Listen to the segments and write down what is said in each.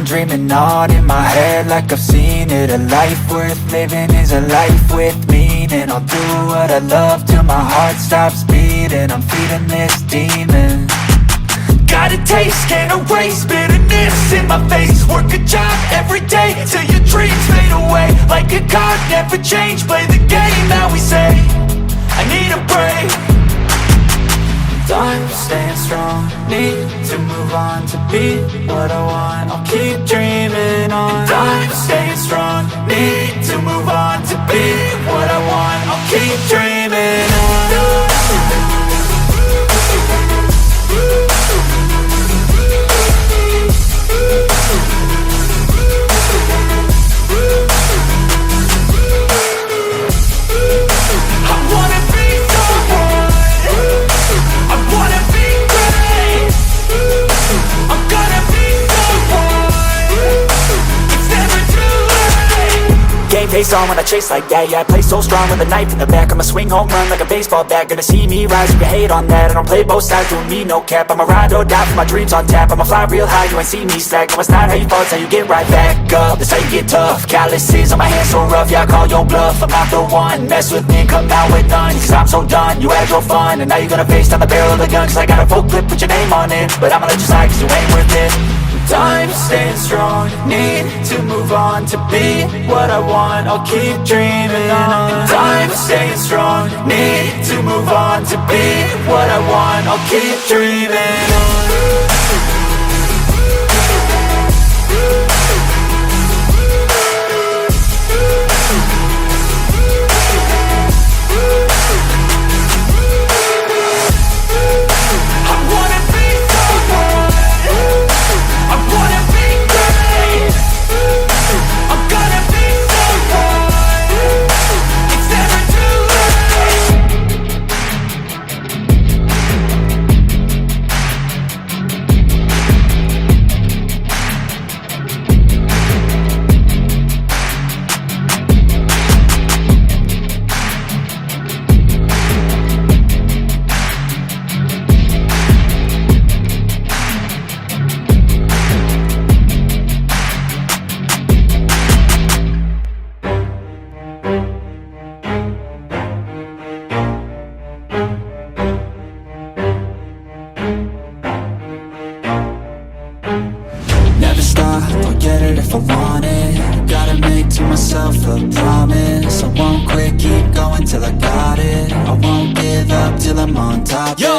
dreaming on in my head like I've seen it. A life worth living is a life with meaning. I'll do what I love till my heart stops beating. I'm feeding this demon. Got a taste, can't erase bitterness in my face. Work a job every day till your dreams fade away. Like a card, never change, play the game that we say. I need a break. I'm staying strong, need to move on to be what I want. I'll keep dreaming on. I'm staying strong, need to move on to be what I want. I'll keep dreaming on. Face on when I chase like that. Yeah, I play so strong with a knife in the back. I'ma swing home run like a baseball bat. Gonna see me rise, you can hate on that. I don't play both sides, doing me no cap. I'ma ride or die for my dreams on tap. I'ma fly real high, you ain't see me slack. No, it's not how you fall, it's how you get right back up. That's how you get tough. Calluses on my hands so rough, yeah, I call your bluff. I'm not the one, mess with me and come out with none. Cause I'm so done, you had your fun. And now you're gonna face down the barrel of the gun. Cause I got a full clip, put your name on it. But I'ma let you slide cause you ain't worth it. I'm staying strong, need to move on to be what I want. I'll keep dreaming on. I'm staying strong, need to move on to be what I want. I'll keep dreaming on. If I want it, gotta make to myself a promise. I won't quit, keep going till I got it. I won't give up till I'm on top. Yo,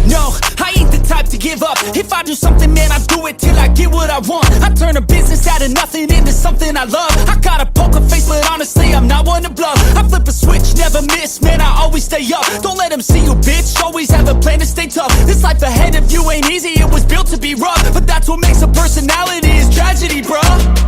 no, I ain't the type to give up. If I do something, man, I do it till I get what I want. I turn a business out of nothing into something I love. I got a poker face, but honestly, I'm not one to bluff. I flip a switch, never miss, man, I always stay up. Don't let them see you, bitch, always have a plan to stay tough. This life ahead of you ain't easy, it was built to be rough. But that's what makes a personality, is tragedy, bruh.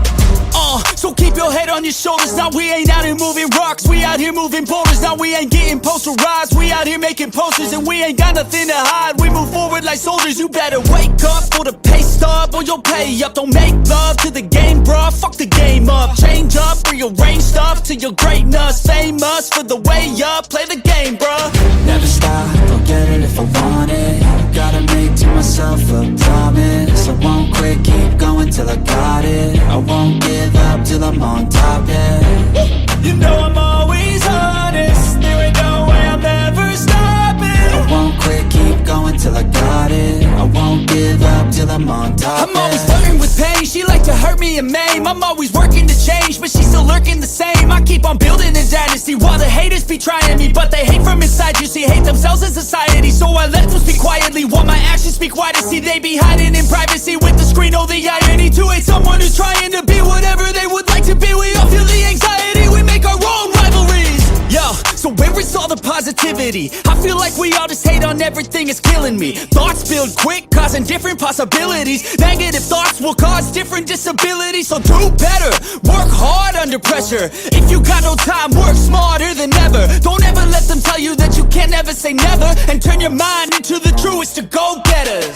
So keep your head on your shoulders. Now we ain't out here moving rocks, we out here moving boulders. Now we ain't getting posterized, we out here making posters. And we ain't got nothing to hide, we move forward like soldiers. You better wake up for the pay stub or you'll pay up. Don't make love to the game, bruh, fuck the game up. Change up, rearrange stuff to your greatness. Famous for the way up, play the game, bruh. Never stop, I'll get it if I want it. Gotta make to myself a promise. I won't quit, keep going till I got it. I won't give up till I'm on top, yeah. You know I'm always honest, there ain't no way I'm ever stopping. I won't quit, keep going till I got it. I won't give up till I'm on top, I'm always flirting with pain, she like to hurt me and maim. I'm always working to change, but she's still lurking the same. I keep on building a dynasty while the haters be trying me. But they hate from inside, you see, hate themselves in society. So I let them speak quietly while my actions speak wider. See, they be hiding in privacy with the screen. Oh, the irony to hate someone who's trying to be whatever they would like to be. We all feel the anxiety, we make our own rivalries. Yo, so where is all the positivity? I feel like we all just hate on everything, it's killing me. Thoughts build quick, causing different possibilities. Negative thoughts will cause different disabilities. So do better, work hard under pressure. If you got no time, work smarter than ever. Don't ever let them tell you that you can't ever say never. And turn your mind into the truest of go-getters.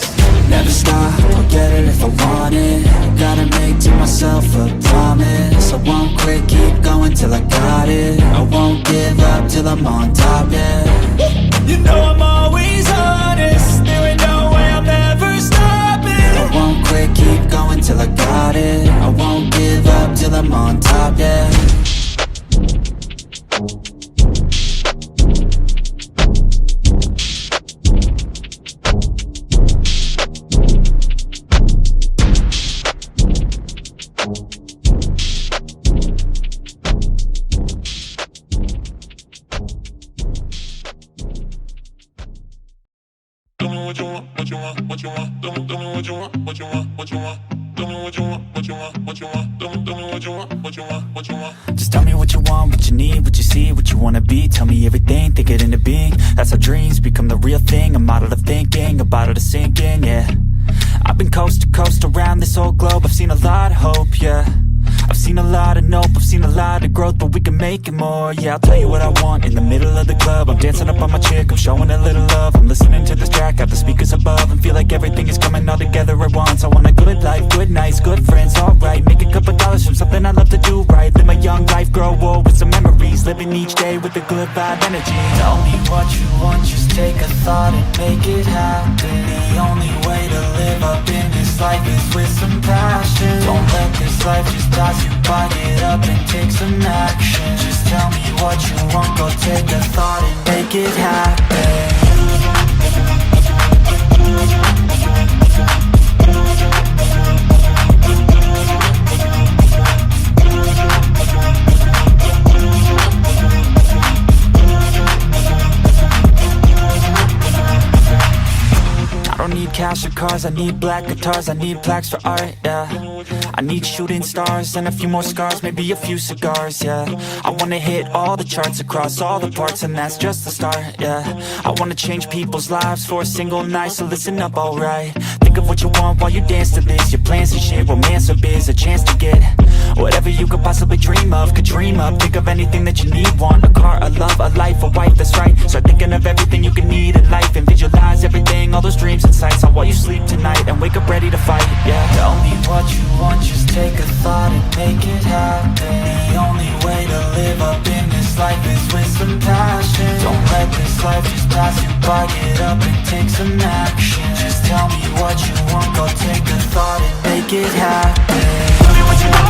Never stop, I'll get it if I want it. Gotta make to myself a promise. I won't quit, keep going till I got it. I won't give up till I'm on top, yeah. You know I'm always honest, there ain't no way I'm ever stopping. I won't quit, keep going till I I got it. I won't give up till I'm on top, yeah. Just tell me what you want, what you need, what you see, what you wanna be. Tell me everything, think it into being. That's how dreams become the real thing. A model of thinking, a bottle to sink in, yeah. I've been coast to coast around this whole globe. I've seen a lot of hope, yeah. I've seen a lot of nope, I've seen a lot of growth, but we can make it more, yeah. I'll tell you what I want in the middle of the club. I'm dancing up on my chick, I'm showing a little love. I'm listening to this track, got the speakers above, and feel like everything is coming all together at once. I want a good life, good nights, good friends, alright. Make a couple dollars from something I love to do right. Live my young life, grow old with some memories. Living each day with a good vibe energy. Tell me what you want, just take a thought and make it happen. The only way to live up in this life is with some passion. Don't let this life just pass you by, get up and take some action. Just tell me what you want, go take a thought and make it happen. I don't need cash or cars, I need black guitars, I need plaques for art, yeah. I need shooting stars and a few more scars, maybe a few cigars, yeah. I wanna hit all the charts across all the parts, and that's just the start, yeah. I wanna change people's lives for a single night, so listen up, alright. Think of what you want while you dance to this. Your plans and shit, romance or biz, a chance to get whatever you could possibly dream of, could dream up. Think of anything that you need, want a car, a love, a life, a wife, that's right. Start thinking of everything you can need in life and visualize everything, all those dreams and sights, on while you sleep tonight and wake up ready to fight, yeah. Tell me what you want, just take a thought and make it happen. The only way to live up in this life is with some passion. Don't let this life just pass you by, get up and take some action. Just tell me what you want, go take a thought and make it happen. Tell me what you want.